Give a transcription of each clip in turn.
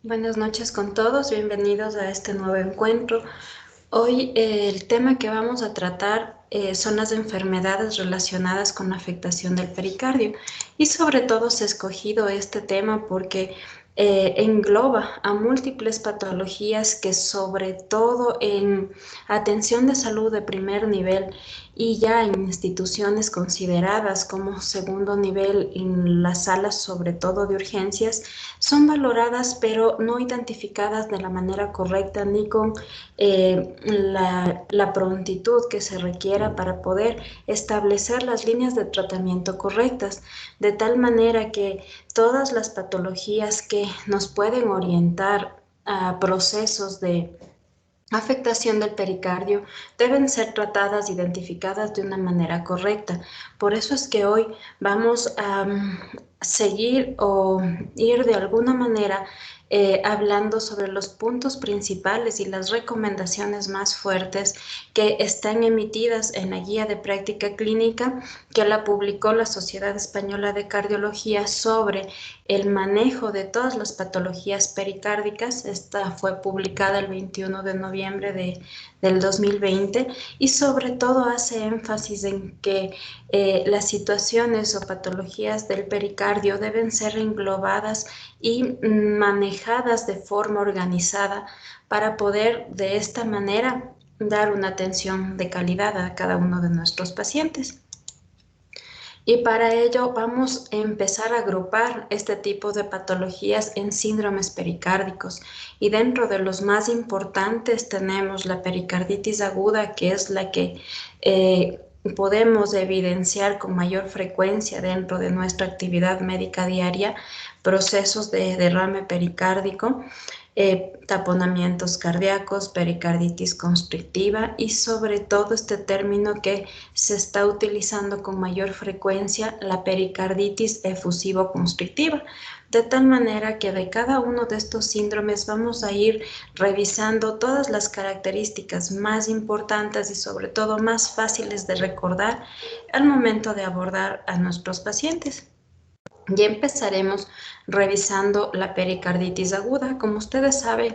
Buenas noches con todos, bienvenidos a este nuevo encuentro. Hoy el tema que vamos a tratar son las enfermedades relacionadas con la afectación del pericardio y sobre todo se ha escogido este tema porque engloba a múltiples patologías que sobre todo en atención de salud de primer nivel y ya en instituciones consideradas como segundo nivel en las salas sobre todo de urgencias son valoradas pero no identificadas de la manera correcta ni con la prontitud que se requiera para poder establecer las líneas de tratamiento correctas, de tal manera que todas las patologías que nos pueden orientar a procesos de afectación del pericardio deben ser tratadas, identificadas de una manera correcta. Por eso es que hoy vamos a seguir o ir de alguna manera hablando sobre los puntos principales y las recomendaciones más fuertes que están emitidas en la guía de práctica clínica que la publicó la Sociedad Española de Cardiología sobre el manejo de todas las patologías pericárdicas. Esta fue publicada el 21 de noviembre del 2020 y sobre todo hace énfasis en que las situaciones o patologías del pericardio deben ser englobadas y manejadas de forma organizada para poder de esta manera dar una atención de calidad a cada uno de nuestros pacientes. Y para ello vamos a empezar a agrupar este tipo de patologías en síndromes pericárdicos. Y dentro de los más importantes tenemos la pericarditis aguda, que es la que podemos evidenciar con mayor frecuencia dentro de nuestra actividad médica diaria, procesos de derrame pericárdico, taponamientos cardíacos, pericarditis constrictiva y sobre todo este término que se está utilizando con mayor frecuencia, la pericarditis efusivo-constrictiva, de tal manera que de cada uno de estos síndromes vamos a ir revisando todas las características más importantes y sobre todo más fáciles de recordar al momento de abordar a nuestros pacientes. Ya empezaremos revisando la pericarditis aguda. Como ustedes saben,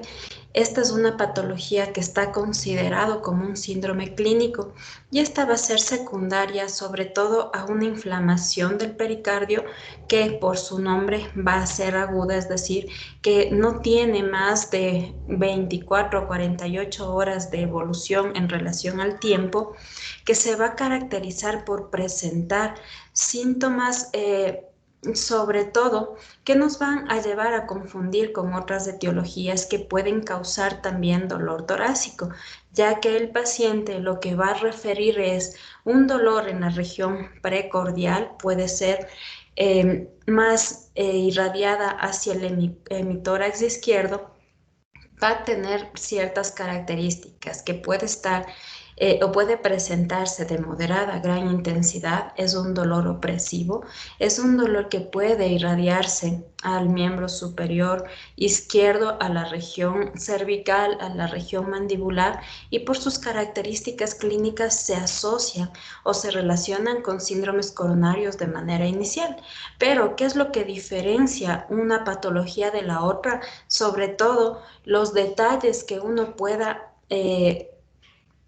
esta es una patología que está considerado como un síndrome clínico y esta va a ser secundaria sobre todo a una inflamación del pericardio que por su nombre va a ser aguda, es decir, que no tiene más de 24 o 48 horas de evolución en relación al tiempo, que se va a caracterizar por presentar síntomas sobre todo, que nos van a llevar a confundir con otras etiologías que pueden causar también dolor torácico, ya que el paciente lo que va a referir es un dolor en la región precordial, puede ser más irradiada hacia el hemitórax izquierdo, va a tener ciertas características que puede estar o puede presentarse de moderada a gran intensidad, es un dolor opresivo, es un dolor que puede irradiarse al miembro superior izquierdo, a la región cervical, a la región mandibular y por sus características clínicas se asocian o se relacionan con síndromes coronarios de manera inicial. Pero, ¿qué es lo que diferencia una patología de la otra? Sobre todo, los detalles que uno pueda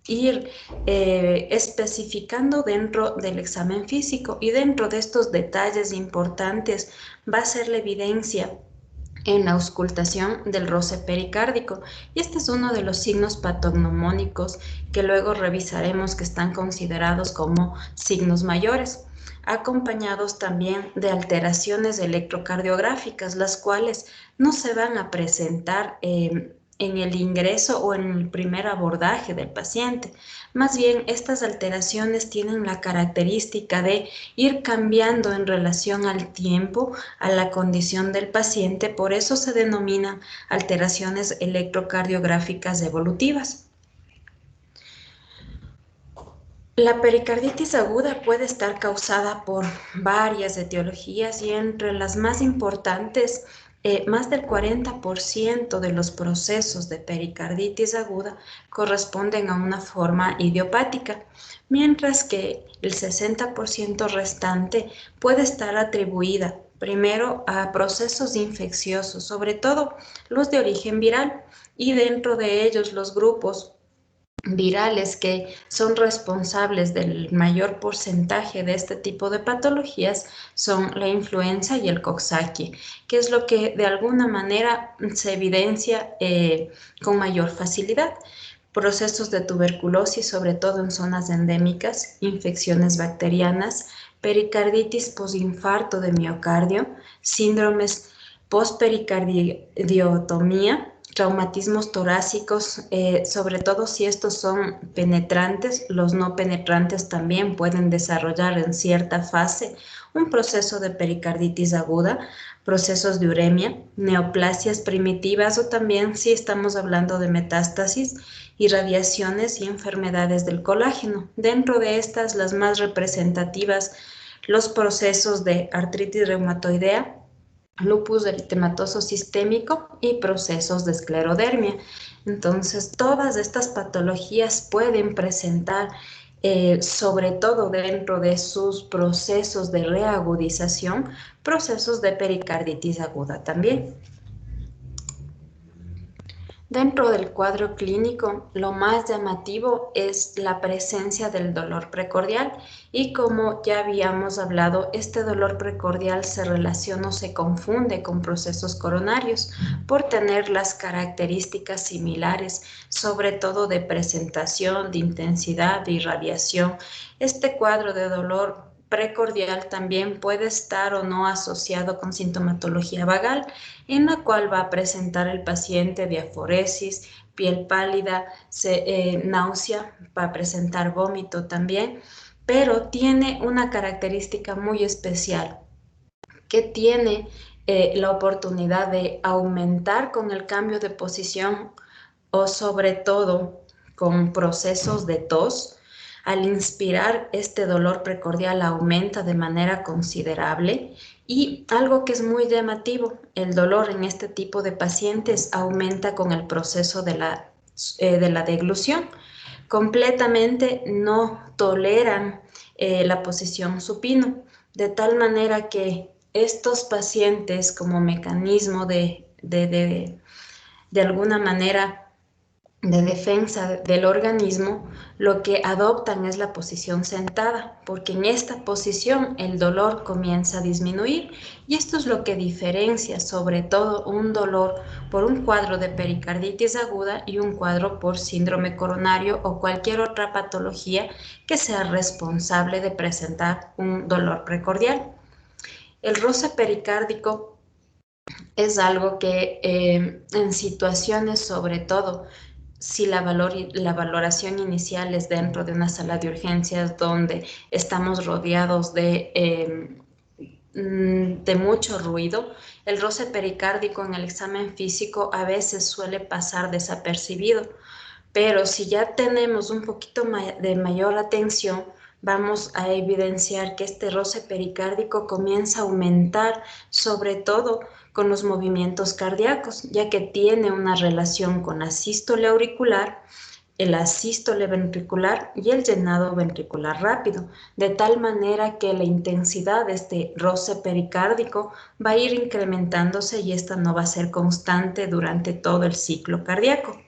ir especificando dentro del examen físico y dentro de estos detalles importantes va a ser la evidencia en la auscultación del roce pericárdico y este es uno de los signos patognomónicos que luego revisaremos que están considerados como signos mayores, acompañados también de alteraciones electrocardiográficas, las cuales no se van a presentar en el ingreso o en el primer abordaje del paciente. Más bien, estas alteraciones tienen la característica de ir cambiando en relación al tiempo, a la condición del paciente, por eso se denominan alteraciones electrocardiográficas evolutivas. La pericarditis aguda puede estar causada por varias etiologías y entre las más importantes, más del 40% de los procesos de pericarditis aguda corresponden a una forma idiopática, mientras que el 60% restante puede estar atribuida primero a procesos infecciosos, sobre todo los de origen viral, y dentro de ellos los grupos virales que son responsables del mayor porcentaje de este tipo de patologías son la influenza y el Coxsackie, que es lo que de alguna manera se evidencia con mayor facilidad. Procesos de tuberculosis, sobre todo en zonas endémicas, infecciones bacterianas, pericarditis posinfarto de miocardio, síndromes postpericardiotomía, traumatismos torácicos, sobre todo si estos son penetrantes. Los no penetrantes también pueden desarrollar en cierta fase un proceso de pericarditis aguda, procesos de uremia, neoplasias primitivas o también si estamos hablando de metástasis, irradiaciones y enfermedades del colágeno. Dentro de estas, las más representativas, los procesos de artritis reumatoidea, lupus eritematoso sistémico y procesos de esclerodermia. Entonces, todas estas patologías pueden presentar, sobre todo dentro de sus procesos de reagudización, procesos de pericarditis aguda también. Dentro del cuadro clínico, lo más llamativo es la presencia del dolor precordial y como ya habíamos hablado, este dolor precordial se relaciona o se confunde con procesos coronarios por tener las características similares, sobre todo de presentación, de intensidad, de irradiación. Este cuadro de dolor precordial también puede estar o no asociado con sintomatología vagal, en la cual va a presentar el paciente diaforesis, piel pálida, náusea, va a presentar vómito también, pero tiene una característica muy especial, que tiene la oportunidad de aumentar con el cambio de posición o sobre todo con procesos de tos. Al inspirar, este dolor precordial aumenta de manera considerable y algo que es muy llamativo, el dolor en este tipo de pacientes aumenta con el proceso de la deglución. Completamente no toleran la posición supino, de tal manera que estos pacientes, como mecanismo de alguna manera de defensa del organismo, lo que adoptan es la posición sentada, porque en esta posición el dolor comienza a disminuir y esto es lo que diferencia sobre todo un dolor por un cuadro de pericarditis aguda y un cuadro por síndrome coronario o cualquier otra patología que sea responsable de presentar un dolor precordial. El roce pericárdico es algo que en situaciones, sobre todo si la valoración inicial es dentro de una sala de urgencias donde estamos rodeados de mucho ruido, el roce pericárdico en el examen físico a veces suele pasar desapercibido, pero si ya tenemos un poquito de mayor atención, vamos a evidenciar que este roce pericárdico comienza a aumentar, sobre todo con los movimientos cardíacos, ya que tiene una relación con la sístole auricular, el asístole ventricular y el llenado ventricular rápido, de tal manera que la intensidad de este roce pericárdico va a ir incrementándose y esta no va a ser constante durante todo el ciclo cardíaco.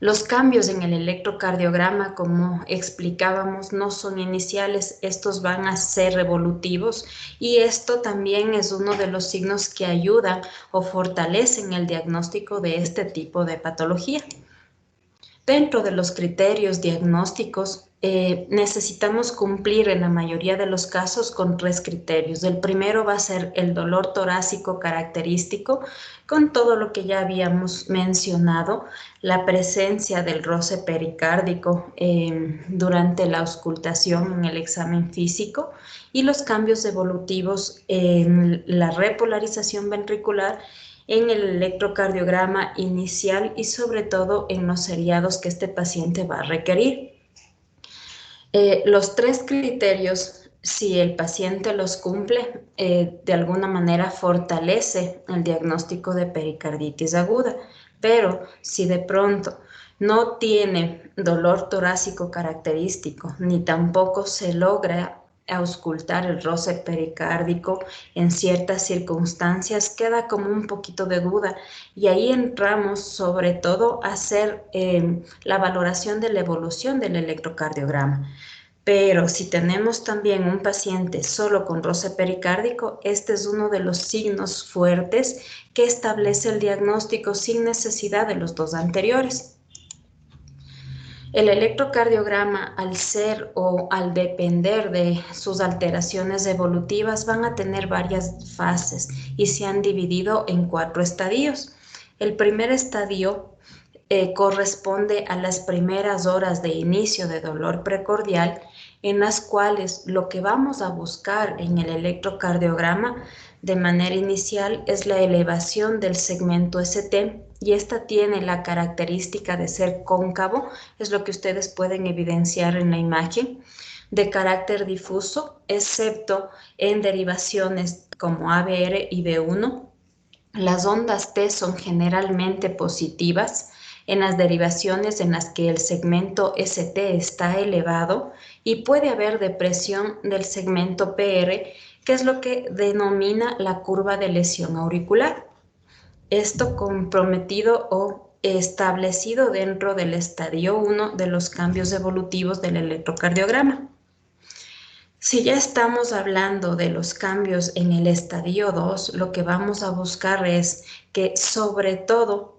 Los cambios en el electrocardiograma, como explicábamos, no son iniciales, estos van a ser evolutivos y esto también es uno de los signos que ayudan o fortalecen el diagnóstico de este tipo de patología. Dentro de los criterios diagnósticos, necesitamos cumplir en la mayoría de los casos con 3 criterios. El primero va a ser el dolor torácico característico, con todo lo que ya habíamos mencionado, la presencia del roce pericárdico durante la auscultación en el examen físico y los cambios evolutivos en la repolarización ventricular, en el electrocardiograma inicial y sobre todo en los seriados que este paciente va a requerir. Los 3 criterios, si el paciente los cumple, de alguna manera fortalece el diagnóstico de pericarditis aguda, pero si de pronto no tiene dolor torácico característico, ni tampoco se logra auscultar el roce pericárdico en ciertas circunstancias, queda como un poquito de duda y ahí entramos sobre todo a hacer la valoración de la evolución del electrocardiograma. Pero si tenemos también un paciente solo con roce pericárdico, este es uno de los signos fuertes que establece el diagnóstico sin necesidad de los dos anteriores. El electrocardiograma, al ser o al depender de sus alteraciones evolutivas, van a tener varias fases y se han dividido en 4 estadios. El primer estadio corresponde a las primeras horas de inicio de dolor precordial, en las cuales lo que vamos a buscar en el electrocardiograma de manera inicial es la elevación del segmento ST, y esta tiene la característica de ser cóncavo, es lo que ustedes pueden evidenciar en la imagen, de carácter difuso, excepto en derivaciones como ABR y B1. Las ondas T son generalmente positivas en las derivaciones en las que el segmento ST está elevado, y puede haber depresión del segmento PR, que es lo que denomina la curva de lesión auricular. Esto comprometido o establecido dentro del estadio 1 de los cambios evolutivos del electrocardiograma. Si ya estamos hablando de los cambios en el estadio 2, lo que vamos a buscar es que sobre todo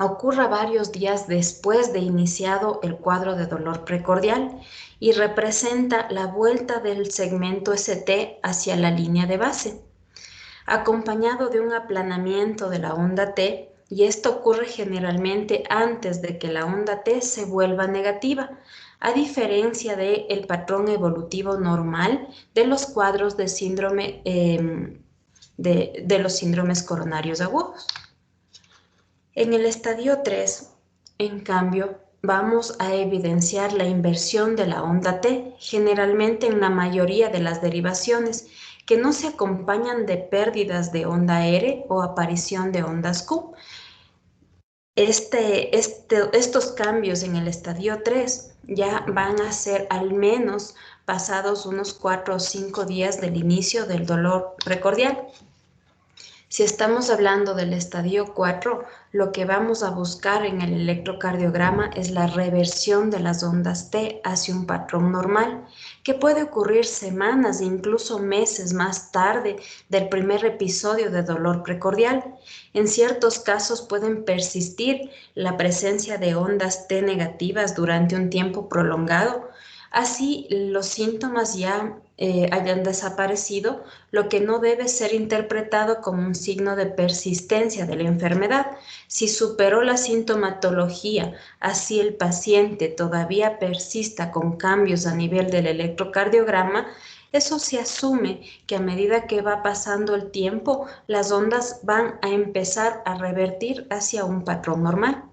ocurra varios días después de iniciado el cuadro de dolor precordial y representa la vuelta del segmento ST hacia la línea de base, acompañado de un aplanamiento de la onda T, y esto ocurre generalmente antes de que la onda T se vuelva negativa, a diferencia del patrón evolutivo normal de los cuadros de síndrome de los síndromes coronarios agudos. En el estadio 3, en cambio, vamos a evidenciar la inversión de la onda T, generalmente en la mayoría de las derivaciones, que no se acompañan de pérdidas de onda R o aparición de ondas Q. Estos cambios en el estadio 3 ya van a ser al menos pasados unos 4 o 5 días del inicio del dolor precordial. Si estamos hablando del estadio 4, lo que vamos a buscar en el electrocardiograma es la reversión de las ondas T hacia un patrón normal, que puede ocurrir semanas e incluso meses más tarde del primer episodio de dolor precordial. En ciertos casos pueden persistir la presencia de ondas T negativas durante un tiempo prolongado. Así los síntomas ya hayan desaparecido, lo que no debe ser interpretado como un signo de persistencia de la enfermedad. Si superó la sintomatología, así el paciente todavía persista con cambios a nivel del electrocardiograma, eso se asume que a medida que va pasando el tiempo, las ondas van a empezar a revertir hacia un patrón normal.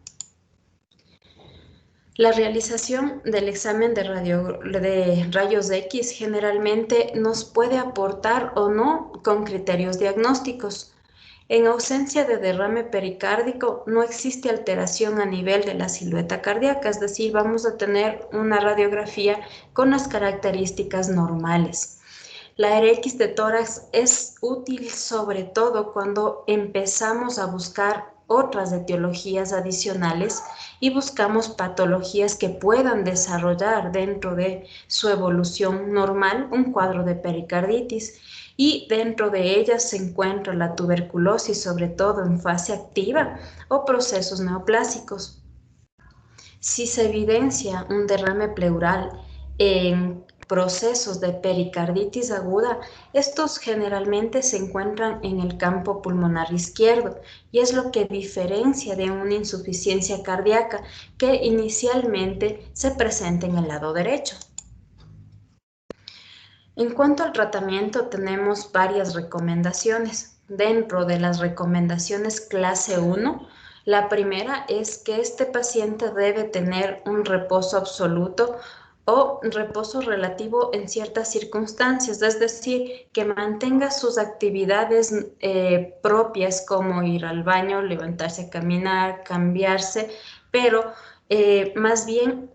La realización del examen de rayos X generalmente nos puede aportar o no con criterios diagnósticos. En ausencia de derrame pericárdico, no existe alteración a nivel de la silueta cardíaca, es decir, vamos a tener una radiografía con las características normales. La RX de tórax es útil sobre todo cuando empezamos a buscar otras etiologías adicionales y buscamos patologías que puedan desarrollar dentro de su evolución normal un cuadro de pericarditis, y dentro de ellas se encuentra la tuberculosis, sobre todo en fase activa, o procesos neoplásicos. Si se evidencia un derrame pleural en procesos de pericarditis aguda, estos generalmente se encuentran en el campo pulmonar izquierdo, y es lo que diferencia de una insuficiencia cardíaca que inicialmente se presenta en el lado derecho. En cuanto al tratamiento, tenemos varias recomendaciones. Dentro de las recomendaciones clase 1, la primera es que este paciente debe tener un reposo absoluto o reposo relativo en ciertas circunstancias, es decir, que mantenga sus actividades propias, como ir al baño, levantarse a caminar, cambiarse, pero más bien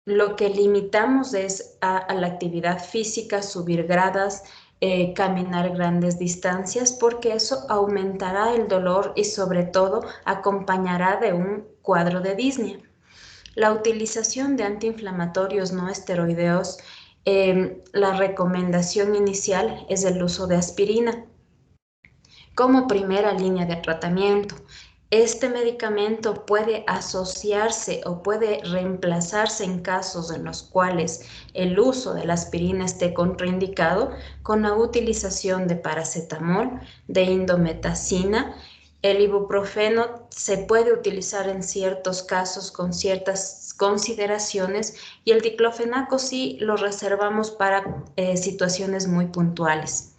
lo que limitamos es a la actividad física, subir gradas, caminar grandes distancias, porque eso aumentará el dolor y sobre todo acompañará de un cuadro de disnea. La utilización de antiinflamatorios no esteroideos, la recomendación inicial es el uso de aspirina como primera línea de tratamiento. Este medicamento puede asociarse o puede reemplazarse en casos en los cuales el uso de la aspirina esté contraindicado con la utilización de paracetamol, de indometacina. El ibuprofeno se puede utilizar en ciertos casos con ciertas consideraciones y el diclofenaco sí lo reservamos para situaciones muy puntuales.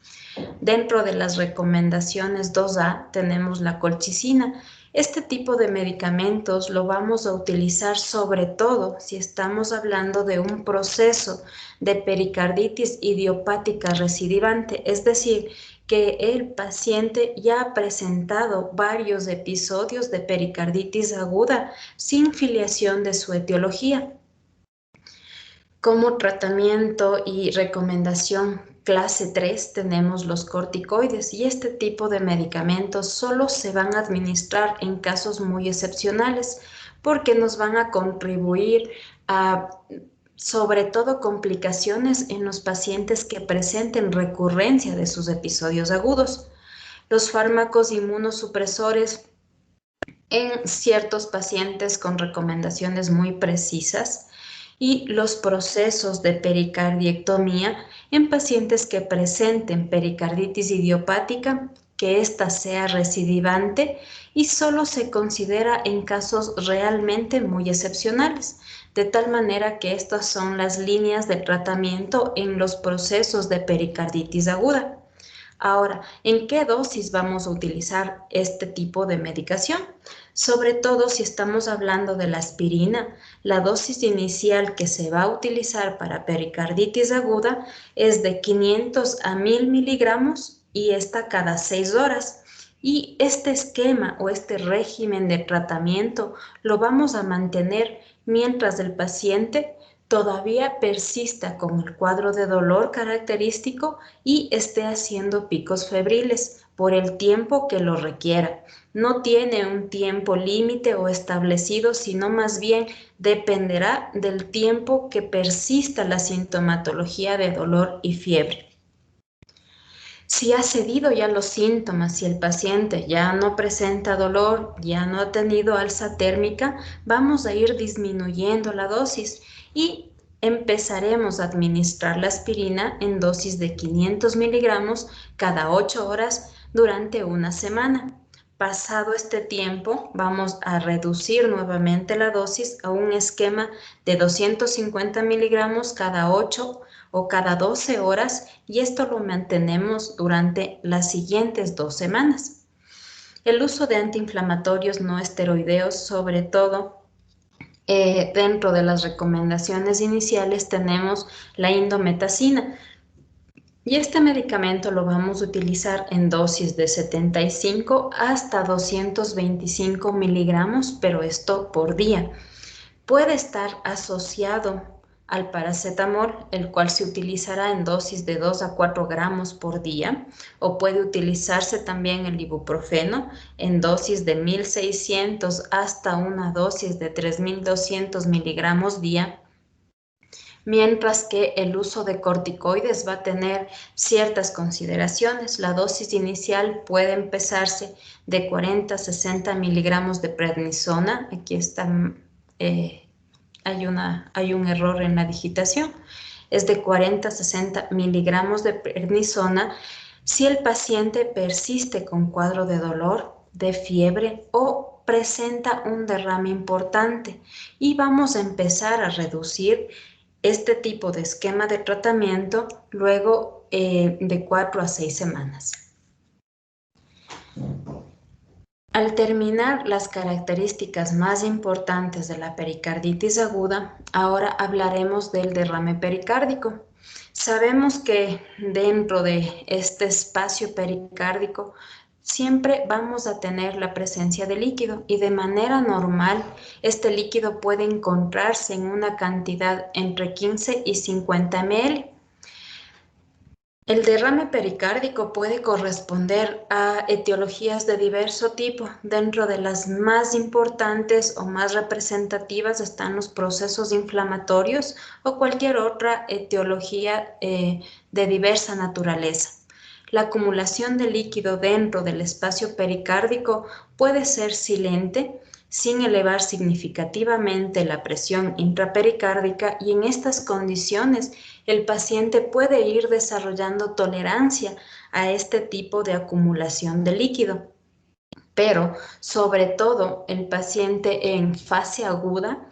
Dentro de las recomendaciones 2A tenemos la colchicina. Este tipo de medicamentos lo vamos a utilizar sobre todo si estamos hablando de un proceso de pericarditis idiopática recidivante, es decir, que el paciente ya ha presentado varios episodios de pericarditis aguda sin filiación de su etiología. Como tratamiento y recomendación clase 3 tenemos los corticoides y este tipo de medicamentos solo se van a administrar en casos muy excepcionales porque nos van a contribuir a sobre todo complicaciones en los pacientes que presenten recurrencia de sus episodios agudos. Los fármacos inmunosupresores en ciertos pacientes con recomendaciones muy precisas y los procesos de pericardiectomía en pacientes que presenten pericarditis idiopática, que ésta sea recidivante y solo se considera en casos realmente muy excepcionales, de tal manera que estas son las líneas de tratamiento en los procesos de pericarditis aguda. Ahora, ¿en qué dosis vamos a utilizar este tipo de medicación? Sobre todo si estamos hablando de la aspirina, la dosis inicial que se va a utilizar para pericarditis aguda es de 500 a 1000 miligramos y esta cada 6 horas. Y este esquema o este régimen de tratamiento lo vamos a mantener mientras el paciente todavía persista con el cuadro de dolor característico y esté haciendo picos febriles por el tiempo que lo requiera. No tiene un tiempo límite o establecido, sino más bien dependerá del tiempo que persista la sintomatología de dolor y fiebre. Si ha cedido ya los síntomas, si el paciente ya no presenta dolor, ya no ha tenido alza térmica, vamos a ir disminuyendo la dosis y empezaremos a administrar la aspirina en dosis de 500 miligramos cada 8 horas durante una semana. Pasado este tiempo, vamos a reducir nuevamente la dosis a un esquema de 250 miligramos cada 8 o cada 12 horas y esto lo mantenemos durante las siguientes 2 semanas. El uso de antiinflamatorios no esteroideos, sobre todo dentro de las recomendaciones iniciales tenemos la indometacina. Y este medicamento lo vamos a utilizar en dosis de 75 hasta 225 miligramos, pero esto por día. Puede estar asociado al paracetamol, el cual se utilizará en dosis de 2 a 4 gramos por día, o puede utilizarse también el ibuprofeno en dosis de 1600 hasta una dosis de 3200 miligramos día, mientras que el uso de corticoides va a tener ciertas consideraciones. La dosis inicial puede empezarse de 40 a 60 miligramos de prednisona. Aquí está, hay un error en la digitación. Es de 40 a 60 miligramos de prednisona si el paciente persiste con cuadro de dolor, de fiebre o presenta un derrame importante, y vamos a empezar a reducir este tipo de esquema de tratamiento luego de 4 a 6 semanas. Al terminar las características más importantes de la pericarditis aguda, ahora hablaremos del derrame pericárdico. Sabemos que dentro de este espacio pericárdico siempre vamos a tener la presencia de líquido y de manera normal este líquido puede encontrarse en una cantidad entre 15 y 50 ml. El derrame pericárdico puede corresponder a etiologías de diverso tipo. Dentro de las más importantes o más representativas están los procesos inflamatorios o cualquier otra etiología de diversa naturaleza. La acumulación de líquido dentro del espacio pericárdico puede ser silente, sin elevar significativamente la presión intrapericárdica, y en estas condiciones el paciente puede ir desarrollando tolerancia a este tipo de acumulación de líquido. Pero sobre todo el paciente en fase aguda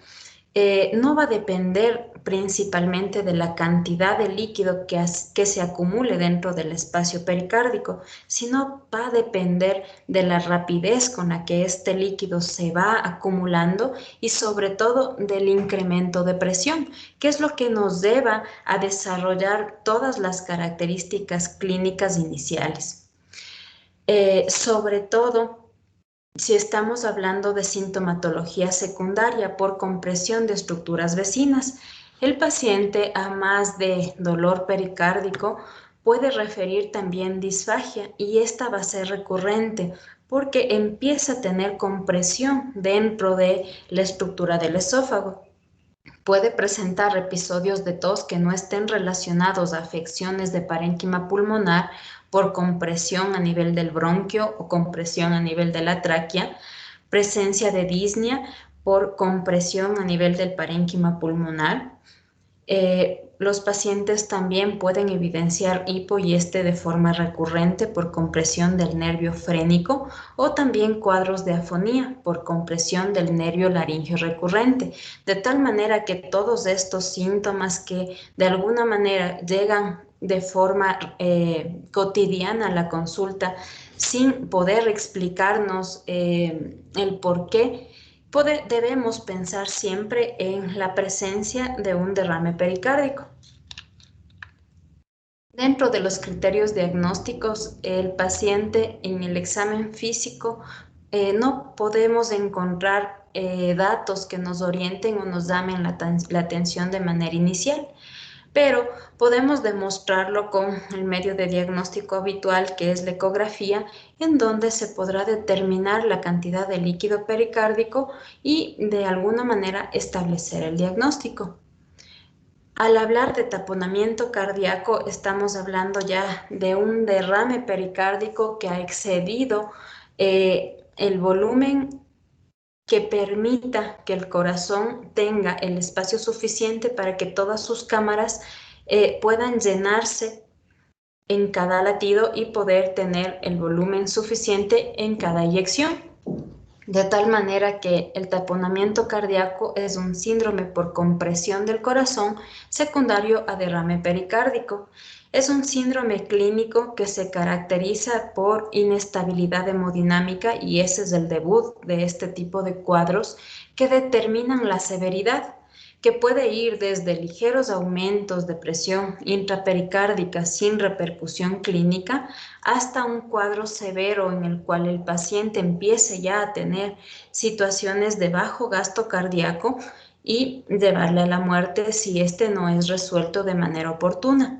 no va a depender principalmente de la cantidad de líquido que se acumule dentro del espacio pericárdico, sino va a depender de la rapidez con la que este líquido se va acumulando y sobre todo del incremento de presión, que es lo que nos lleva a desarrollar todas las características clínicas iniciales. Sobre todo, si estamos hablando de sintomatología secundaria por compresión de estructuras vecinas, el paciente, a más de dolor pericárdico, puede referir también disfagia, y esta va a ser recurrente porque empieza a tener compresión dentro de la estructura del esófago. Puede presentar episodios de tos que no estén relacionados a afecciones de parénquima pulmonar por compresión a nivel del bronquio o compresión a nivel de la tráquea, presencia de disnea por compresión a nivel del parénquima pulmonar. Los pacientes también pueden evidenciar hipo y de forma recurrente por compresión del nervio frénico, o también cuadros de afonía por compresión del nervio laríngeo recurrente, de tal manera que todos estos síntomas que de alguna manera llegan de forma cotidiana a la consulta sin poder explicarnos el por qué, debemos pensar siempre en la presencia de un derrame pericárdico. Dentro de los criterios diagnósticos, el paciente en el examen físico no podemos encontrar datos que nos orienten o nos llamen la atención de manera inicial, pero podemos demostrarlo con el medio de diagnóstico habitual, que es la ecografía, en donde se podrá determinar la cantidad de líquido pericárdico y de alguna manera establecer el diagnóstico. Al hablar de taponamiento cardíaco, estamos hablando ya de un derrame pericárdico que ha excedido el volumen que permita que el corazón tenga el espacio suficiente para que todas sus cámaras puedan llenarse en cada latido y poder tener el volumen suficiente en cada eyección. De tal manera que el taponamiento cardíaco es un síndrome por compresión del corazón secundario a derrame pericárdico. Es un síndrome clínico que se caracteriza por inestabilidad hemodinámica, y ese es el debut de este tipo de cuadros que determinan la severidad, que puede ir desde ligeros aumentos de presión intrapericárdica sin repercusión clínica hasta un cuadro severo en el cual el paciente empiece ya a tener situaciones de bajo gasto cardíaco y llevarle a la muerte si este no es resuelto de manera oportuna.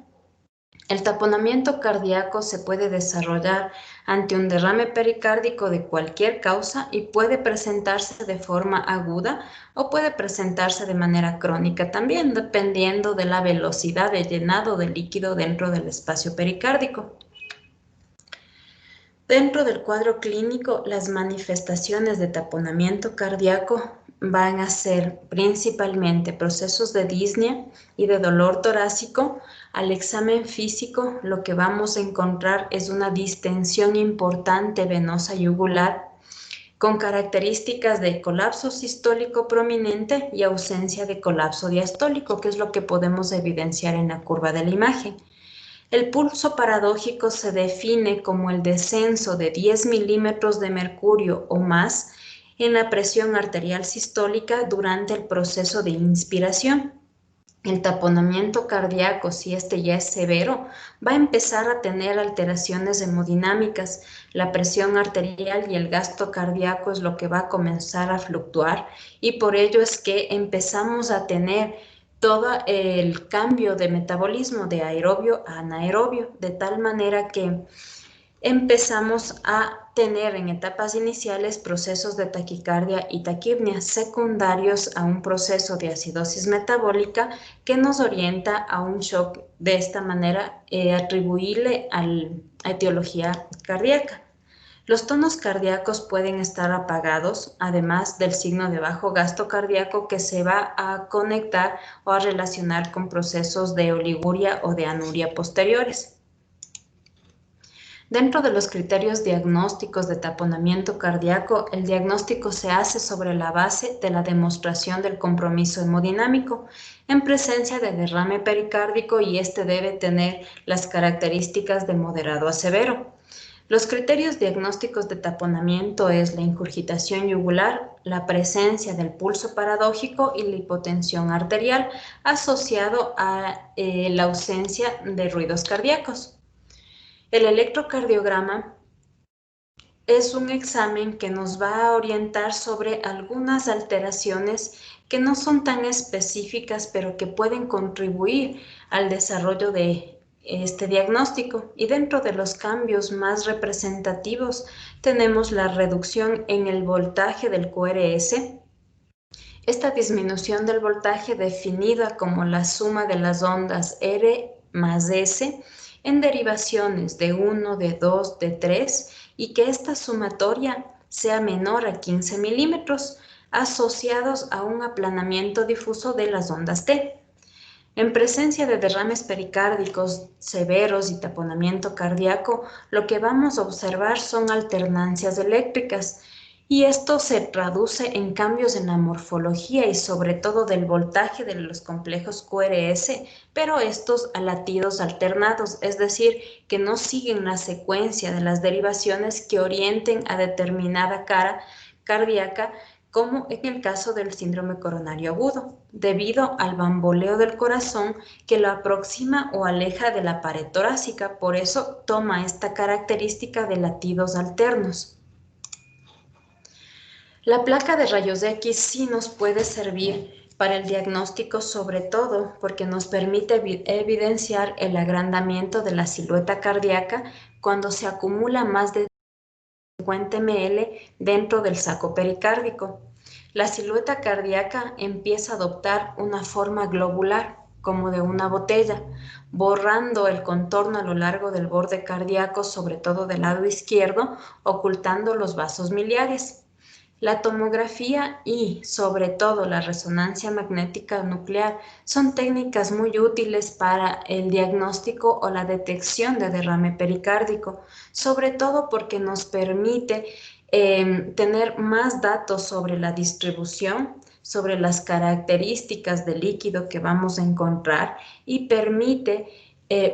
El taponamiento cardíaco se puede desarrollar ante un derrame pericárdico de cualquier causa y puede presentarse de forma aguda o puede presentarse de manera crónica también, dependiendo de la velocidad de llenado de líquido dentro del espacio pericárdico. Dentro del cuadro clínico, las manifestaciones de taponamiento cardíaco van a ser principalmente procesos de disnea y de dolor torácico. Al examen físico, lo que vamos a encontrar es una distensión importante venosa yugular con características de colapso sistólico prominente y ausencia de colapso diastólico, que es lo que podemos evidenciar en la curva de la imagen. El pulso paradójico se define como el descenso de 10 milímetros de mercurio o más en la presión arterial sistólica durante el proceso de inspiración. El taponamiento cardíaco, si este ya es severo, va a empezar a tener alteraciones hemodinámicas. La presión arterial y el gasto cardíaco es lo que va a comenzar a fluctuar y por ello es que empezamos a tener todo el cambio de metabolismo de aerobio a anaerobio, de tal manera que empezamos a tener en etapas iniciales procesos de taquicardia y taquipnea secundarios a un proceso de acidosis metabólica que nos orienta a un shock de esta manera atribuible a etiología cardíaca. Los tonos cardíacos pueden estar apagados, además del signo de bajo gasto cardíaco que se va a conectar o a relacionar con procesos de oliguria o de anuria posteriores. Dentro de los criterios diagnósticos de taponamiento cardíaco, el diagnóstico se hace sobre la base de la demostración del compromiso hemodinámico en presencia de derrame pericárdico y este debe tener las características de moderado a severo. Los criterios diagnósticos de taponamiento es la ingurgitación yugular, la presencia del pulso paradójico y la hipotensión arterial asociado a la ausencia de ruidos cardíacos. El electrocardiograma es un examen que nos va a orientar sobre algunas alteraciones que no son tan específicas, pero que pueden contribuir al desarrollo de este diagnóstico. Y dentro de los cambios más representativos tenemos la reducción en el voltaje del QRS. Esta disminución del voltaje definida como la suma de las ondas R más S en derivaciones de 1, de 2, de 3 y que esta sumatoria sea menor a 15 milímetros asociados a un aplanamiento difuso de las ondas T. En presencia de derrames pericárdicos severos y taponamiento cardíaco, lo que vamos a observar son alternancias eléctricas y esto se traduce en cambios en la morfología y sobre todo del voltaje de los complejos QRS, pero estos a latidos alternados, es decir, que no siguen la secuencia de las derivaciones que orienten a determinada cara cardíaca, como en el caso del síndrome coronario agudo, debido al bamboleo del corazón que lo aproxima o aleja de la pared torácica, por eso toma esta característica de latidos alternos. La placa de rayos X sí nos puede servir para el diagnóstico, sobre todo porque nos permite evidenciar el agrandamiento de la silueta cardíaca cuando se acumula más de 50 ml dentro del saco pericárdico. La silueta cardíaca empieza a adoptar una forma globular, como de una botella, borrando el contorno a lo largo del borde cardíaco, sobre todo del lado izquierdo, ocultando los vasos miliares. La tomografía y, sobre todo, la resonancia magnética nuclear son técnicas muy útiles para el diagnóstico o la detección de derrame pericárdico, sobre todo porque nos permite tener más datos sobre la distribución, sobre las características del líquido que vamos a encontrar y permite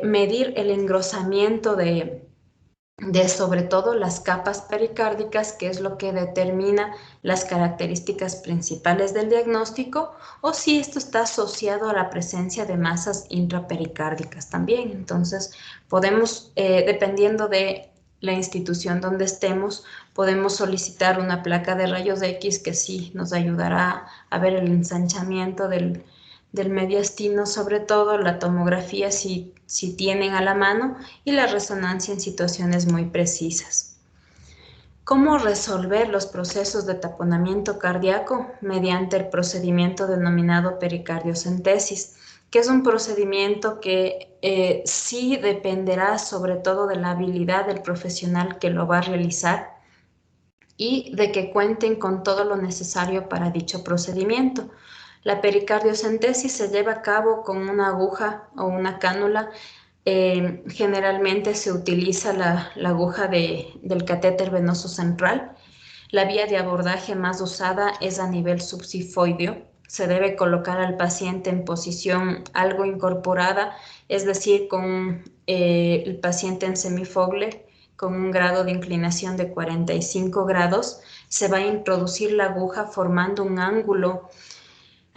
medir el engrosamiento de sobre todo las capas pericárdicas, que es lo que determina las características principales del diagnóstico, o si esto está asociado a la presencia de masas intrapericárdicas también. Entonces, podemos, dependiendo de la institución donde estemos, podemos solicitar una placa de rayos X que sí nos ayudará a ver el ensanchamiento del mediastino, sobre todo la tomografía si tienen a la mano y la resonancia en situaciones muy precisas. ¿Cómo resolver los procesos de taponamiento cardíaco? Mediante el procedimiento denominado pericardiocentesis, que es un procedimiento que sí dependerá sobre todo de la habilidad del profesional que lo va a realizar y de que cuenten con todo lo necesario para dicho procedimiento. La pericardiocentesis se lleva a cabo con una aguja o una cánula. Generalmente se utiliza la aguja del catéter venoso central. La vía de abordaje más usada es a nivel subsifoideo. Se debe colocar al paciente en posición algo incorporada, es decir, con el paciente en semifogler, con un grado de inclinación de 45 grados. Se va a introducir la aguja formando un ángulo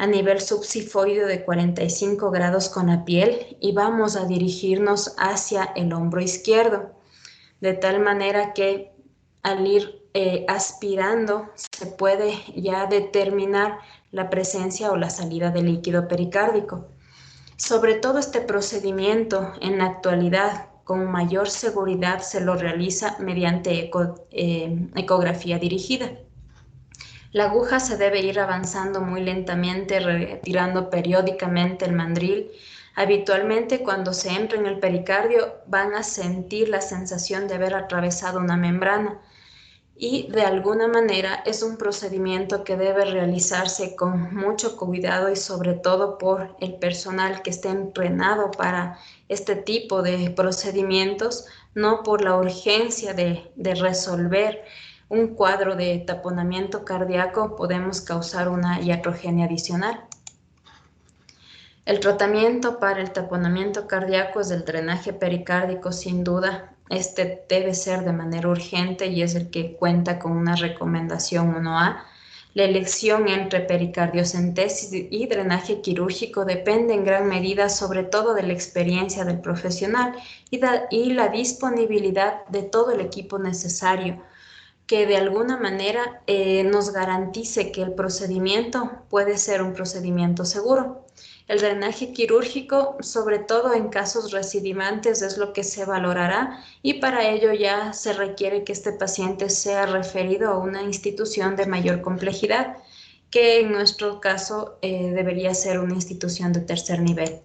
a nivel subsifoideo de 45 grados con la piel y vamos a dirigirnos hacia el hombro izquierdo, de tal manera que al ir aspirando se puede ya determinar la presencia o la salida de líquido pericárdico. Sobre todo este procedimiento en la actualidad con mayor seguridad se lo realiza mediante ecografía dirigida. La aguja se debe ir avanzando muy lentamente, retirando periódicamente el mandril. Habitualmente, cuando se entra en el pericardio, van a sentir la sensación de haber atravesado una membrana y de alguna manera es un procedimiento que debe realizarse con mucho cuidado y sobre todo por el personal que esté entrenado para este tipo de procedimientos, no por la urgencia de resolver un cuadro de taponamiento cardíaco, podemos causar una iatrogenia adicional. El tratamiento para el taponamiento cardíaco es el drenaje pericárdico, sin duda. Este debe ser de manera urgente y es el que cuenta con una recomendación 1A. La elección entre pericardiocentesis y drenaje quirúrgico depende en gran medida sobre todo de la experiencia del profesional y la disponibilidad de todo el equipo necesario que de alguna manera nos garantice que el procedimiento puede ser un procedimiento seguro. El drenaje quirúrgico, sobre todo en casos recidivantes, es lo que se valorará y para ello ya se requiere que este paciente sea referido a una institución de mayor complejidad, que en nuestro caso debería ser una institución de tercer nivel.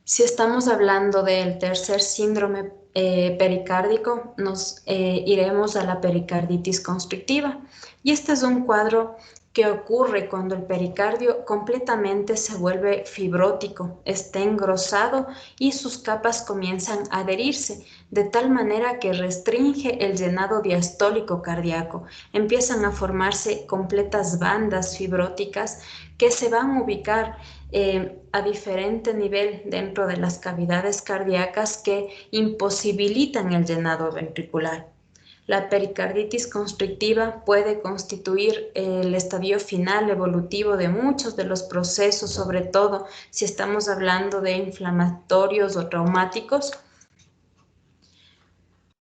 Si estamos hablando del tercer síndrome pericárdico, nos iremos a la pericarditis constrictiva. Y este es un cuadro que ocurre cuando el pericardio completamente se vuelve fibrótico, está engrosado y sus capas comienzan a adherirse, de tal manera que restringe el llenado diastólico cardíaco. Empiezan a formarse completas bandas fibróticas que se van a ubicar a diferente nivel dentro de las cavidades cardíacas que imposibilitan el llenado ventricular. La pericarditis constrictiva puede constituir el estadio final evolutivo de muchos de los procesos, sobre todo si estamos hablando de inflamatorios o traumáticos.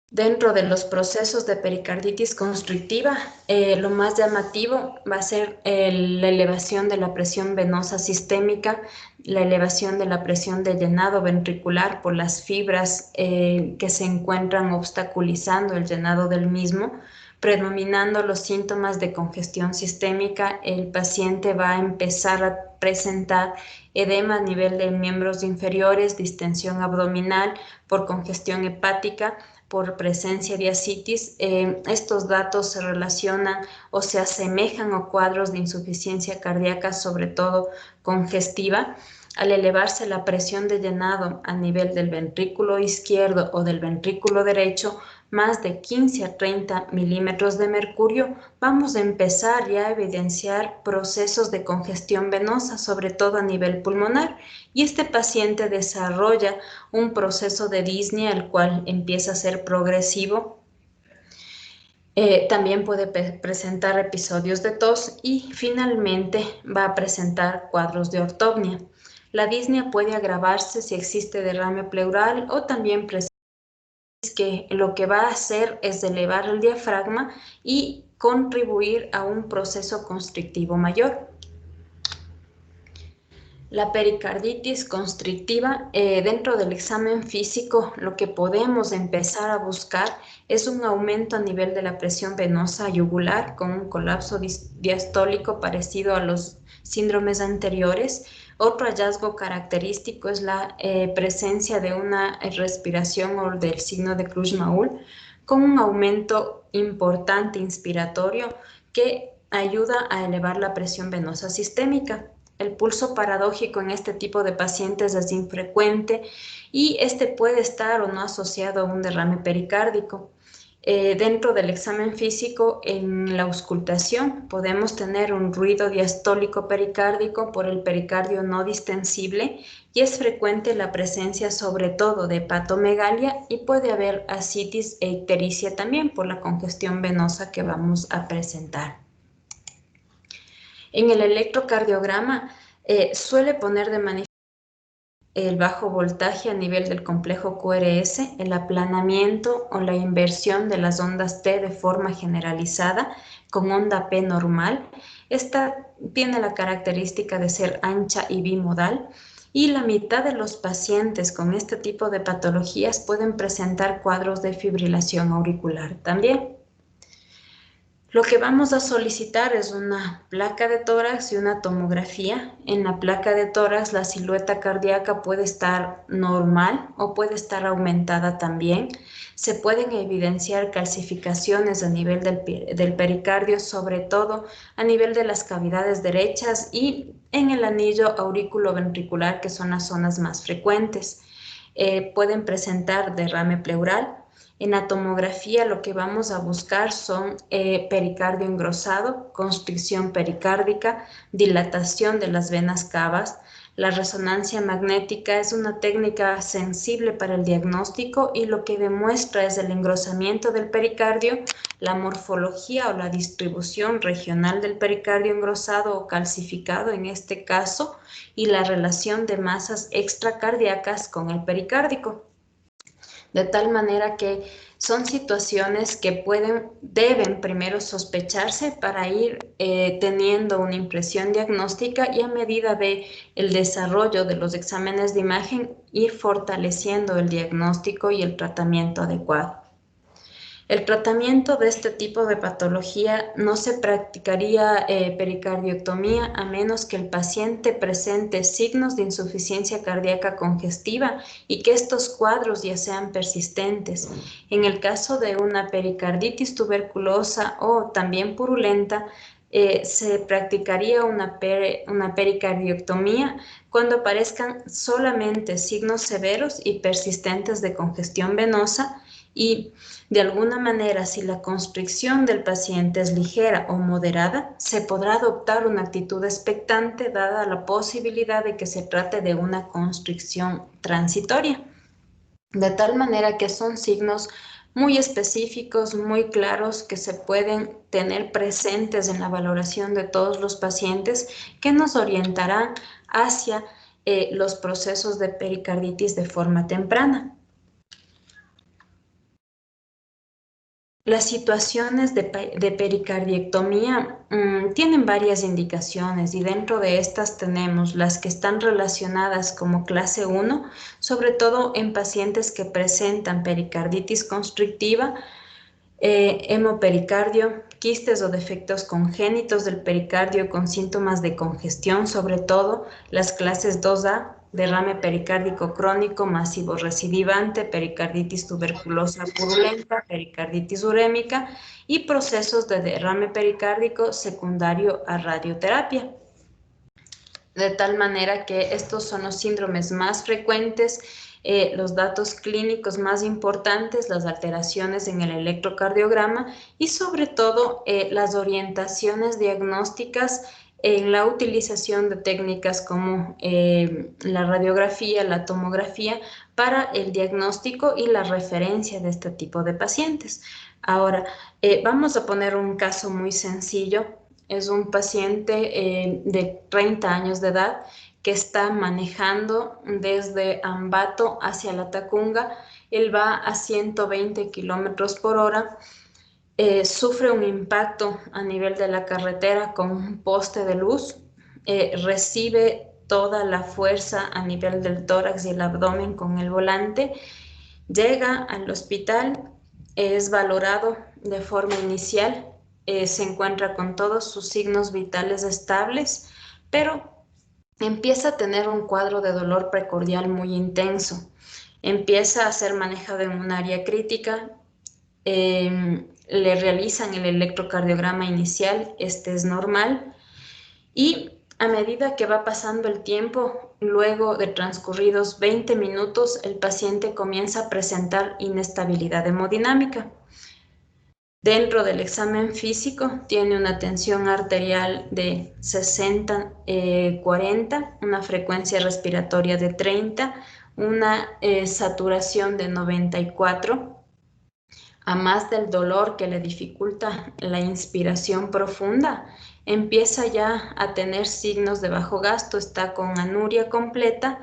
Dentro de los procesos de pericarditis constrictiva, lo más llamativo va a ser la elevación de la presión venosa sistémica, la elevación de la presión de llenado ventricular por las fibras que se encuentran obstaculizando el llenado del mismo, predominando los síntomas de congestión sistémica. El paciente va a empezar a presentar edema a nivel de miembros inferiores, distensión abdominal por congestión hepática, por presencia de ascitis. Estos datos se relacionan o se asemejan a cuadros de insuficiencia cardíaca, sobre todo congestiva. Al elevarse la presión de llenado a nivel del ventrículo izquierdo o del ventrículo derecho, más de 15 a 30 milímetros de mercurio, vamos a empezar ya a evidenciar procesos de congestión venosa, sobre todo a nivel pulmonar, y este paciente desarrolla un proceso de disnea, el cual empieza a ser progresivo. También puede presentar episodios de tos y finalmente va a presentar cuadros de ortopnia. La disnea puede agravarse si existe derrame pleural o también que lo que va a hacer es elevar el diafragma y contribuir a un proceso constrictivo mayor. La pericarditis constrictiva, dentro del examen físico, lo que podemos empezar a buscar es un aumento a nivel de la presión venosa yugular con un colapso diastólico parecido a los síndromes anteriores. Otro hallazgo característico es la presencia de una respiración o del signo de Kussmaul con un aumento importante inspiratorio que ayuda a elevar la presión venosa sistémica. El pulso paradójico en este tipo de pacientes es infrecuente y este puede estar o no asociado a un derrame pericárdico. Dentro del examen físico, en la auscultación, podemos tener un ruido diastólico pericárdico por el pericardio no distensible y es frecuente la presencia sobre todo de hepatomegalia y puede haber ascitis e ictericia también por la congestión venosa que vamos a presentar. En el electrocardiograma suele poner de manifiesto el bajo voltaje a nivel del complejo QRS, el aplanamiento o la inversión de las ondas T de forma generalizada con onda P normal. Esta tiene la característica de ser ancha y bimodal, y la mitad de los pacientes con este tipo de patologías pueden presentar cuadros de fibrilación auricular también. Lo que vamos a solicitar es una placa de tórax y una tomografía. En la placa de tórax la silueta cardíaca puede estar normal o puede estar aumentada también. Se pueden evidenciar calcificaciones a nivel del pericardio, sobre todo a nivel de las cavidades derechas y en el anillo auriculoventricular, que son las zonas más frecuentes. Pueden presentar derrame pleural. En la tomografía lo que vamos a buscar son pericardio engrosado, constricción pericárdica, dilatación de las venas cavas. La resonancia magnética es una técnica sensible para el diagnóstico y lo que demuestra es el engrosamiento del pericardio, la morfología o la distribución regional del pericardio engrosado o calcificado en este caso, y la relación de masas extracardíacas con el pericárdico. De tal manera que son situaciones que deben primero sospecharse para ir teniendo una impresión diagnóstica, y a medida de el desarrollo de los exámenes de imagen ir fortaleciendo el diagnóstico y el tratamiento adecuado. El tratamiento de este tipo de patología no se practicaría pericardiectomía a menos que el paciente presente signos de insuficiencia cardíaca congestiva y que estos cuadros ya sean persistentes. En el caso de una pericarditis tuberculosa o también purulenta, se practicaría una pericardiectomía cuando aparezcan solamente signos severos y persistentes de congestión venosa, y de alguna manera, si la constricción del paciente es ligera o moderada, se podrá adoptar una actitud expectante dada la posibilidad de que se trate de una constricción transitoria. De tal manera que son signos muy específicos, muy claros, que se pueden tener presentes en la valoración de todos los pacientes, que nos orientarán hacia los procesos de pericarditis de forma temprana. Las situaciones de pericardiectomía tienen varias indicaciones, y dentro de estas tenemos las que están relacionadas como clase 1, sobre todo en pacientes que presentan pericarditis constrictiva, hemopericardio, quistes o defectos congénitos del pericardio con síntomas de congestión, sobre todo las clases 2A, derrame pericárdico crónico masivo recidivante, pericarditis tuberculosa purulenta, pericarditis urémica y procesos de derrame pericárdico secundario a radioterapia. De tal manera que estos son los síndromes más frecuentes, los datos clínicos más importantes, las alteraciones en el electrocardiograma y sobre todo las orientaciones diagnósticas en la utilización de técnicas como la radiografía, la tomografía, para el diagnóstico y la referencia de este tipo de pacientes. Ahora, vamos a poner un caso muy sencillo. Es un paciente de 30 años de edad que está manejando desde Ambato hacia La Tacunga. Él va a 120 kilómetros por hora. Sufre un impacto a nivel de la carretera con un poste de luz. Recibe toda la fuerza a nivel del tórax y el abdomen con el volante. Llega al hospital, es valorado de forma inicial. Se encuentra con todos sus signos vitales estables, pero empieza a tener un cuadro de dolor precordial muy intenso. Empieza a ser manejado en un área crítica. Le realizan el electrocardiograma inicial, este es normal, y a medida que va pasando el tiempo, luego de transcurridos 20 minutos, el paciente comienza a presentar inestabilidad hemodinámica. Dentro del examen físico tiene una tensión arterial de 60-40, una frecuencia respiratoria de 30, una saturación de 94, a más del dolor que le dificulta la inspiración profunda. empieza ya a tener signos de bajo gasto, está con anuria completa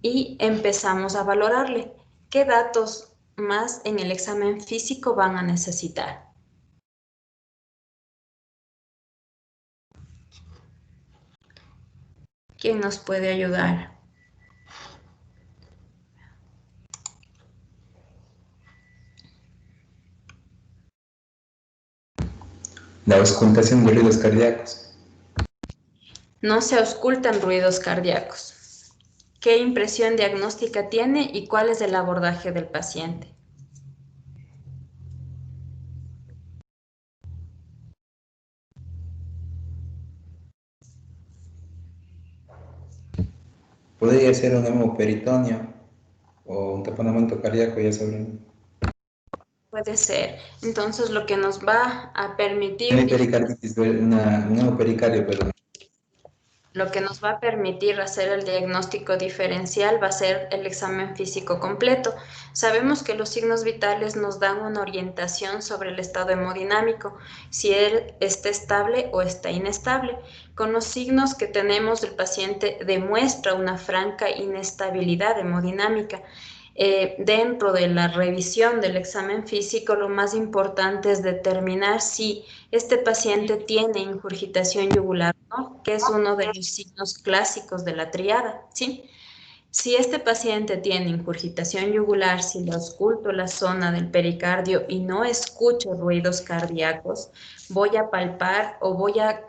y empezamos a valorarle. ¿Qué datos más en el examen físico van a necesitar? ¿Quién nos puede ayudar? La auscultación de ruidos cardíacos. No se auscultan ruidos cardíacos. ¿Qué impresión diagnóstica tiene y cuál es el abordaje del paciente? Podría ser un hemoperitoneo o un taponamiento cardíaco, ya sabrán. Puede ser. Entonces, lo que nos va a permitir Hemipericarditis, un hemopericardio, perdón. Lo que nos va a permitir hacer el diagnóstico diferencial va a ser el examen físico completo. Sabemos que los signos vitales nos dan una orientación sobre el estado hemodinámico, si él está estable o está inestable. Con los signos que tenemos, el paciente demuestra una franca inestabilidad hemodinámica. Dentro de la revisión del examen físico, lo más importante es determinar si este paciente tiene ingurgitación yugular, ¿no? Que es uno de los signos clásicos de la triada, ¿sí? Si este paciente tiene ingurgitación yugular, si le ausculto la zona del pericardio y no escucho ruidos cardíacos, voy a palpar o voy a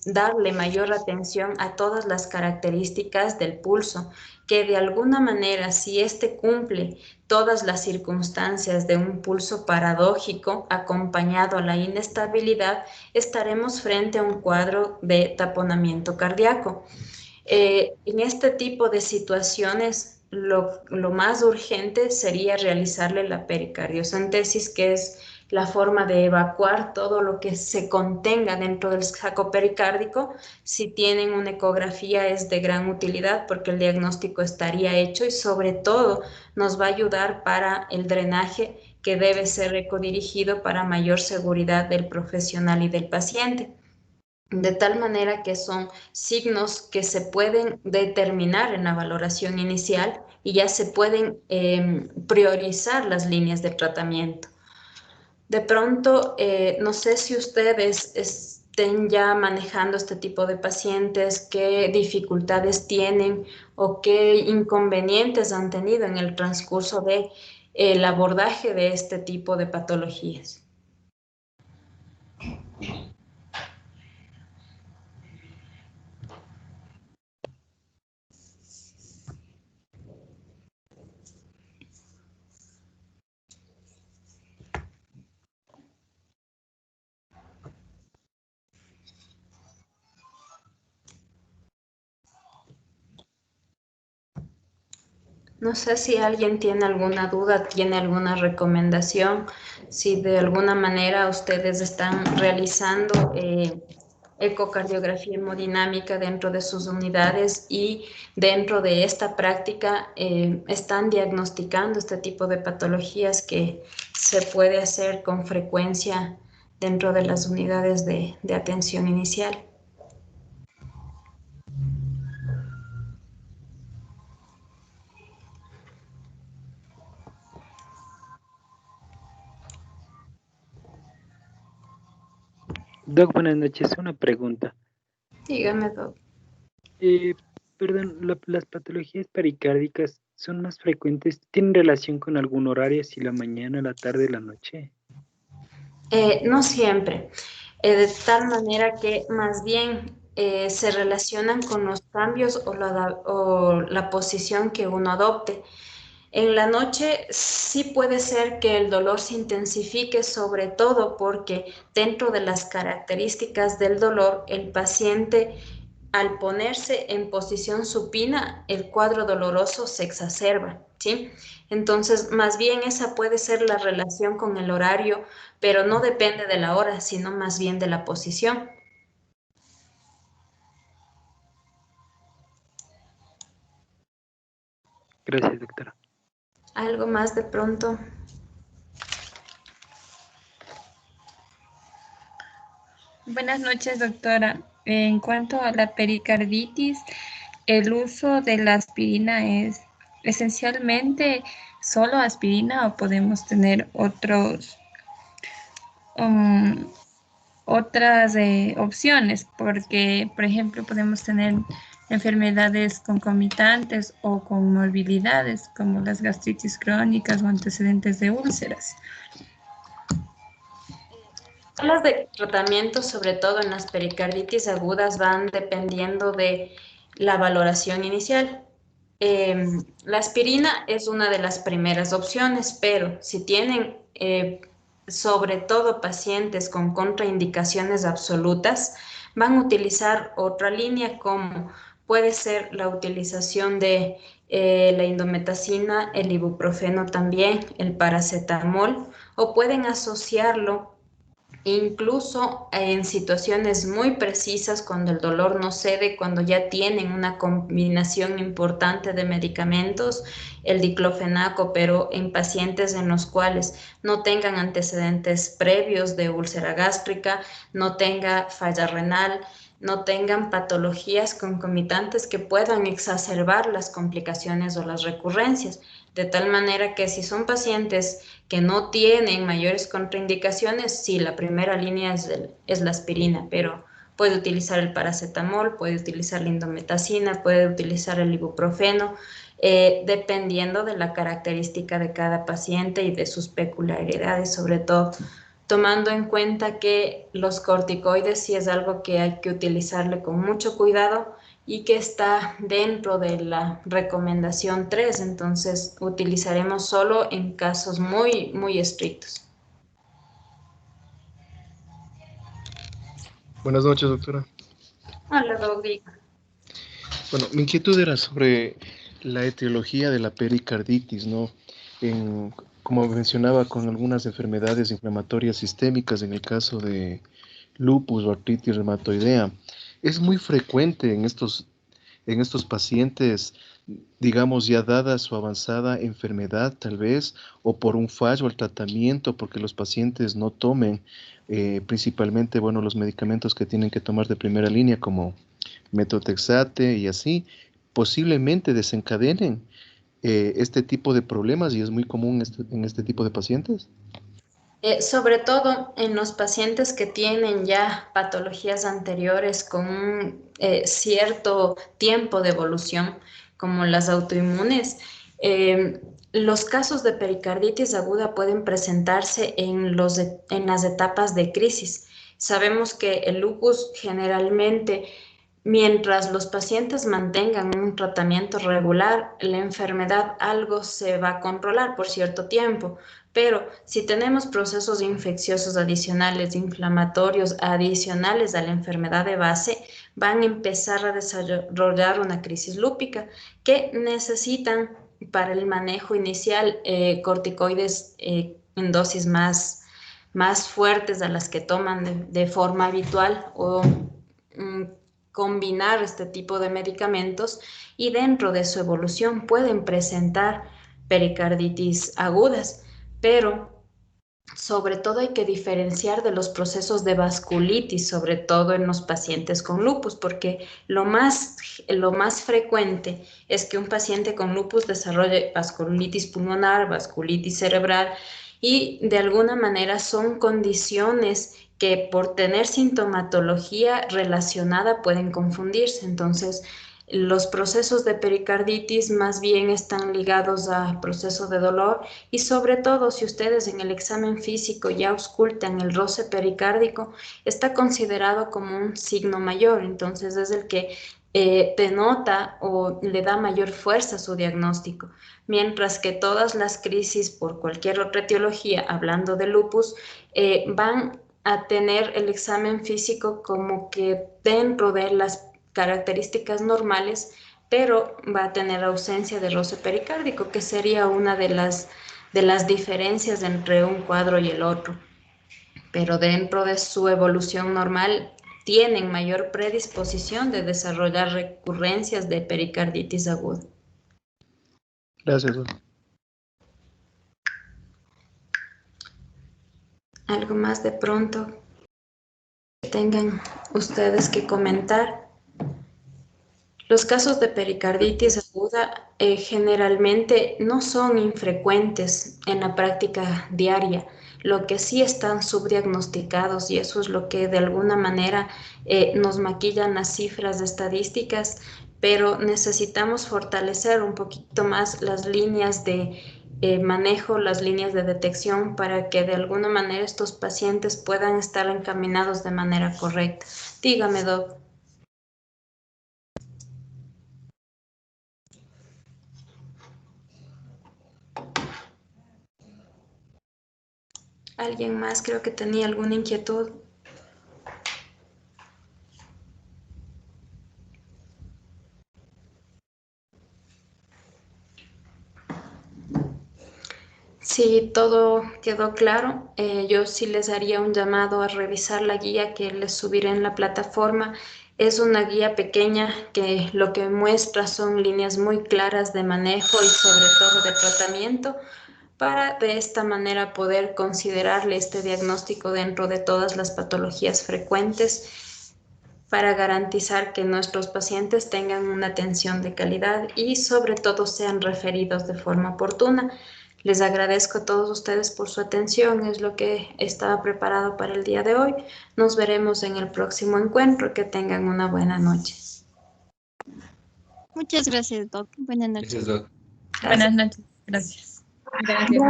darle mayor atención a todas las características del pulso, que de alguna manera, si éste cumple todas las circunstancias de un pulso paradójico acompañado a la inestabilidad, estaremos frente a un cuadro de taponamiento cardíaco. En este tipo de situaciones, lo más urgente sería realizarle la pericardiocentesis, que es la forma de evacuar todo lo que se contenga dentro del saco pericárdico. Si tienen una ecografía es de gran utilidad porque el diagnóstico estaría hecho y sobre todo nos va a ayudar para el drenaje que debe ser ecodirigido para mayor seguridad del profesional y del paciente. De tal manera que son signos que se pueden determinar en la valoración inicial y ya se pueden priorizar las líneas de tratamiento. De pronto, no sé si ustedes estén ya manejando este tipo de pacientes, qué dificultades tienen o qué inconvenientes han tenido en el transcurso de el abordaje de este tipo de patologías. No sé si alguien tiene alguna duda, tiene alguna recomendación, si de alguna manera ustedes están realizando ecocardiografía hemodinámica dentro de sus unidades y dentro de esta práctica están diagnosticando este tipo de patologías que se puede hacer con frecuencia dentro de las unidades de atención inicial. Doc, buenas noches. Una pregunta. Dígame, doctor. Eh, Perdón, las patologías pericárdicas son más frecuentes, ¿tienen relación con algún horario, si la mañana, la tarde, la noche? No siempre, de tal manera que más bien se relacionan con los cambios o la posición que uno adopte. En la noche sí puede ser que el dolor se intensifique, sobre todo porque dentro de las características del dolor, el paciente al ponerse en posición supina, el cuadro doloroso se exacerba, ¿sí? Entonces, más bien esa puede ser la relación con el horario, pero no depende de la hora, sino más bien de la posición. Gracias, doctora. ¿Algo más de pronto? Buenas noches, doctora. En cuanto a la pericarditis, el uso de la aspirina es esencialmente solo aspirina o podemos tener um, otras opciones, porque, por ejemplo, podemos tener enfermedades concomitantes o comorbilidades como las gastritis crónicas o antecedentes de úlceras. Las de tratamiento, sobre todo en las pericarditis agudas, van dependiendo de la valoración inicial. La aspirina es una de las primeras opciones, pero si tienen sobre todo pacientes con contraindicaciones absolutas, van a utilizar otra línea como puede ser la utilización de la indometacina, el ibuprofeno también, el paracetamol, o pueden asociarlo incluso en situaciones muy precisas, cuando el dolor no cede, cuando ya tienen una combinación importante de medicamentos, el diclofenaco, pero en pacientes en los cuales no tengan antecedentes previos de úlcera gástrica, no tenga falla renal, no tengan patologías concomitantes que puedan exacerbar las complicaciones o las recurrencias. De tal manera que si son pacientes que no tienen mayores contraindicaciones, sí, la primera línea es la aspirina, pero puede utilizar el paracetamol, puede utilizar la indometacina, puede utilizar el ibuprofeno, dependiendo de la característica de cada paciente y de sus peculiaridades, sobre todo tomando en cuenta que los corticoides sí es algo que hay que utilizarle con mucho cuidado y que está dentro de la recomendación 3, entonces utilizaremos solo en casos muy, muy estrictos. Buenas noches, doctora. Hola, Rodrigo. Bueno, mi inquietud era sobre la etiología de la pericarditis, ¿no? Como mencionaba, con algunas enfermedades inflamatorias sistémicas, en el caso de lupus o artritis reumatoidea, es muy frecuente en estos pacientes, digamos, ya dada su avanzada enfermedad, tal vez, o por un fallo al tratamiento, porque los pacientes no tomen principalmente, bueno, los medicamentos que tienen que tomar de primera línea, como metotrexate y así, posiblemente desencadenen este tipo de problemas y es muy común en este tipo de pacientes. Sobre todo en los pacientes que tienen ya patologías anteriores con un cierto tiempo de evolución, como las autoinmunes, los casos de pericarditis aguda pueden presentarse en las etapas de crisis. Sabemos que el lupus generalmente, mientras los pacientes mantengan un tratamiento regular, la enfermedad algo se va a controlar por cierto tiempo. Pero si tenemos procesos infecciosos adicionales, inflamatorios adicionales a la enfermedad de base, van a empezar a desarrollar una crisis lúpica que necesitan para el manejo inicial corticoides en dosis más fuertes a las que toman de forma habitual o combinar este tipo de medicamentos, y dentro de su evolución pueden presentar pericarditis agudas, pero sobre todo hay que diferenciar de los procesos de vasculitis, sobre todo en los pacientes con lupus, porque lo más frecuente es que un paciente con lupus desarrolle vasculitis pulmonar, vasculitis cerebral, y de alguna manera son condiciones que por tener sintomatología relacionada pueden confundirse. Entonces, los procesos de pericarditis más bien están ligados a procesos de dolor, y sobre todo si ustedes en el examen físico ya auscultan el roce pericárdico, está considerado como un signo mayor, entonces es el que denota o le da mayor fuerza a su diagnóstico, mientras que todas las crisis por cualquier otra etiología, hablando de lupus, van a tener el examen físico como que dentro de las características normales, pero va a tener ausencia de roce pericárdico, que sería una de las diferencias entre un cuadro y el otro. Pero dentro de su evolución normal tienen mayor predisposición de desarrollar recurrencias de pericarditis aguda. Gracias, doctor. ¿Algo más de pronto que tengan ustedes que comentar. Los casos de pericarditis aguda generalmente no son infrecuentes en la práctica diaria. Lo que sí están subdiagnosticados, y eso es lo que de alguna manera nos maquillan las cifras estadísticas, pero necesitamos fortalecer un poquito más las líneas de manejo, las líneas de detección, para que de alguna manera estos pacientes puedan estar encaminados de manera correcta. Dígame, Doc. ¿Alguien más creo que tenía alguna inquietud? Si todo quedó claro, yo sí les haría un llamado a revisar la guía que les subiré en la plataforma. Es una guía pequeña que lo que muestra son líneas muy claras de manejo y sobre todo de tratamiento, para de esta manera poder considerarle este diagnóstico dentro de todas las patologías frecuentes, para garantizar que nuestros pacientes tengan una atención de calidad y sobre todo sean referidos de forma oportuna. Les agradezco a todos ustedes por su atención, es lo que estaba preparado para el día de hoy. Nos veremos en el próximo encuentro, que tengan una buena noche. Muchas gracias, Doc. Buenas noches. Gracias, Doc. Buenas noches. Gracias. Gracias.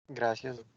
Gracias.